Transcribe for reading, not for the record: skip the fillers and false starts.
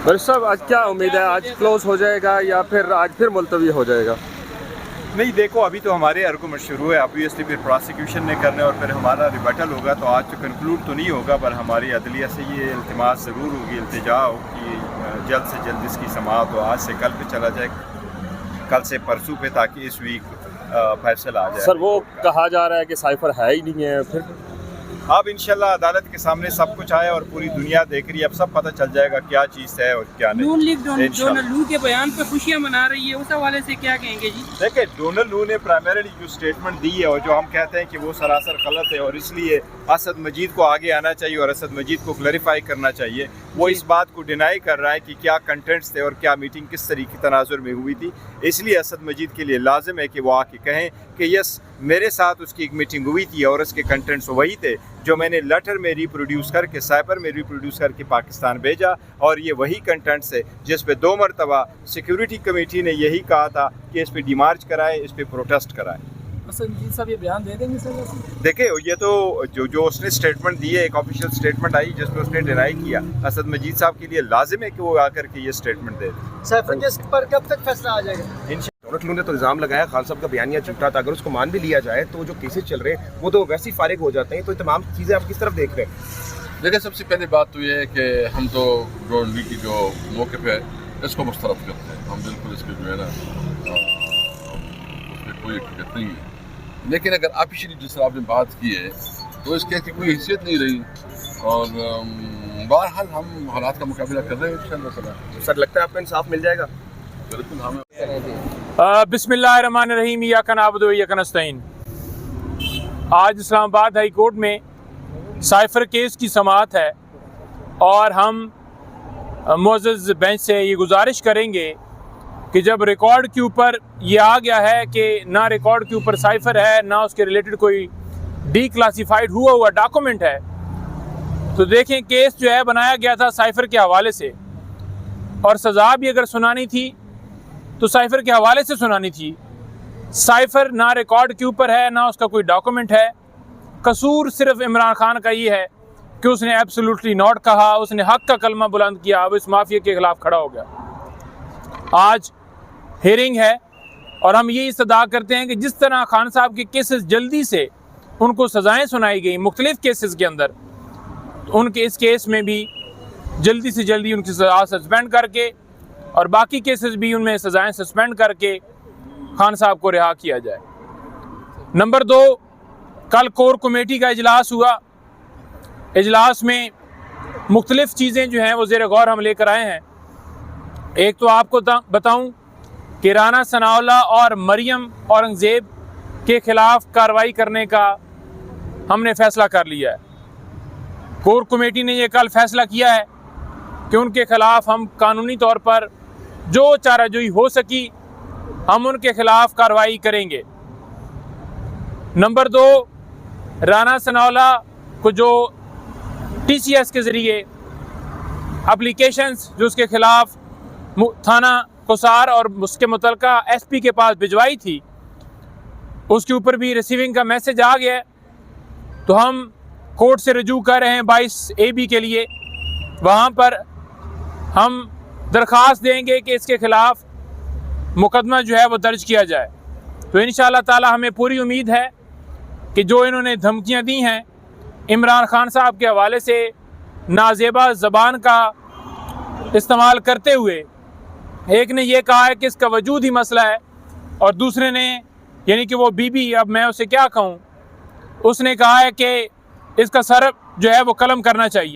बस साहब आज क्या उम्मीद है, आज क्लोज हो जाएगा या फिर आज फिर मुलतवी हो जाएगा? नहीं, देखो अभी तो हमारे आर्गूमेंट शुरू है, ऑब्वियसली फिर प्रोसिक्यूशन ने करना है और फिर हमारा रिबटल होगा। तो आज तो कंक्लूड तो नहीं होगा, पर हमारी अदलिया से ये इल्तिमास ज़रूर होगी, इल्तिजा हो कि जल्द से जल्द इसकी समाअत हो। आज से कल पे चला जाए, कल से परसों पे, ताकि इस वीक फैसला आ जाए। सर वो कहा जा रहा है कि साइफर है ही नहीं है, फिर अब इंशाल्लाह अदालत के सामने सब कुछ आया और पूरी दुनिया देख रही है, अब सब पता चल जाएगा क्या चीज़ है और क्या नहीं। नून लीग डोनाल्ड लू के बयान पे खुशियां मना रही है, उस हवाले से क्या कहेंगे जी? देखिए, डोनाल्ड लू ने प्राइमरीली जो स्टेटमेंट दी है और जो हम कहते हैं कि वो सरासर गलत है, और इसलिए असद मजीद को आगे आना चाहिए और असद मजीद को क्लैरिफाई करना चाहिए। वो इस बात को डिनाई कर रहा है कि क्या कंटेंट्स थे और क्या मीटिंग किस तरीके तनाजुर में हुई थी। इसलिए असद मजीद के लिए लाजिम है कि वो आके कहें कि यस, मेरे साथ उसकी एक मीटिंग हुई थी और उसके कंटेंट्स वही थे जो मैंने लेटर में रिप्रोड्यूस करके, साइबर में रिप्रोड्यूस करके पाकिस्तान भेजा, और ये वही कंटेंट्स है जिस पे 2 मरतबा सिक्योरिटी कमेटी ने यही कहा था कि इस पे डिमार्च कराए, इस पे प्रोटेस्ट कराए। असद मजीद साहब ये बयान दे देंगे सर? देखिए, ये तो जो उसने स्टेटमेंट दी है, एक ऑफिशियल स्टेटमेंट आई जिसमें उसने डिनाई किया। असद मजीद साहब के लिए लाजिम है कि वो आकर के ये स्टेटमेंट दे दें। साइफर केस पर कब तक फैसला आ जाएगा? डोनाल्ड लू ने तो इल्ज़ाम लगाया खान साहब का बयानिया झूठा था। अगर उसको मान भी लिया जाए तो जो केसेस चल रहे हैं वो तो वैसे ही फारिग हो जाते हैं। तो तमाम चीज़ें आप किस तरफ देख रहे हैं? देखिए, सबसे पहली बात तो ये है कि हम तो डोनाल्ड लू की जो मौक़िफ़ है इसको मुस्तरद करते हैं। हम बिल्कुल इसके जो है ना उसमें कोई हकीकत नहीं है। लेकिन अगर ऑफिशियली जिस तरह आपने बात की है तो इस केस की कोई हैसियत नहीं रही, और बहरहाल हम हालात का मुकाबला कर रहे हैं इंशाअल्लाह। सर लगता है आपको इंसाफ मिल जाएगा? बिल्कुल हमें बिस्मिल्लाहिर्रहमानिर्रहीम, इय्याका नअबुदु व इय्याका नस्तईन। आज इस्लामाबाद हाई कोर्ट में साइफर केस की समाअत है और हम मुअज़्ज़ज़ बेंच से ये गुजारिश करेंगे कि जब रिकॉर्ड के ऊपर ये आ गया है कि ना रिकॉर्ड के ऊपर साइफर है, ना उसके रिलेटेड कोई डीक्लासिफाइड हुआ डॉक्यूमेंट है, तो देखें केस जो है बनाया गया था साइफर के हवाले से, और सज़ा भी अगर सुनानी थी तो साइफर के हवाले से सुनानी थी। साइफर ना रिकॉर्ड के ऊपर है, ना उसका कोई डॉक्यूमेंट है। कसूर सिर्फ इमरान खान का ये है कि उसने एब्सोल्युटली नॉट कहा, उसने हक का कलमा बुलंद किया, अब इस माफिया के खिलाफ खड़ा हो गया। आज हियरिंग है और हम ये इस्तदा करते हैं कि जिस तरह खान साहब के केसेस जल्दी से उनको सज़ाएँ सुनाई गई मुख्तलिफ केसेस के अंदर, उनके इस केस में भी जल्दी से जल्दी उनकी सज़ा सस्पेंड करके और बाकी केसेस भी उनमें सज़ाएँ सस्पेंड करके खान साहब को रिहा किया जाए। नंबर 2, कल कोर कमेटी का इजलास हुआ। इजलास में मुख्तलिफ़ चीज़ें जो हैं वो ज़ेर गौर हम लेकर आए हैं। एक तो आपको बताऊं कि राना सनाउल्लाह और मरियम औरंगज़ेब के ख़िलाफ़ कार्रवाई करने का हमने फ़ैसला कर लिया है। कोर कमेटी ने यह कल फ़ैसला किया है कि उनके ख़िलाफ़ हम कानूनी तौर पर जो चाराजोई हो सकी हम उनके ख़िलाफ़ कार्रवाई करेंगे। नंबर 2, राना सनाउल्लाह को जो TCS के ज़रिए एप्लीकेशंस जो उसके ख़िलाफ़ थाना कोसार और उसके मुतलका SP के पास भिजवाई थी, उसके ऊपर भी रिसीविंग का मैसेज आ गया। तो हम कोर्ट से रजू कर रहे हैं 22 AB के लिए। वहाँ पर हम दरख्वास्त देंगे कि इसके ख़िलाफ़ मुकदमा जो है वो दर्ज किया जाए। तो इंशाअल्लाह ताला हमें पूरी उम्मीद है कि जो इन्होंने धमकियाँ दी हैं इमरान खान साहब के हवाले से नाजेबा ज़बान का इस्तेमाल करते हुए, एक ने यह कहा है कि इसका वजूद ही मसला है और दूसरे ने, यानी कि वो बीबी, अब मैं उसे क्या कहूँ, उसने कहा है कि इसका सर जो है वो कलम करना चाहिए।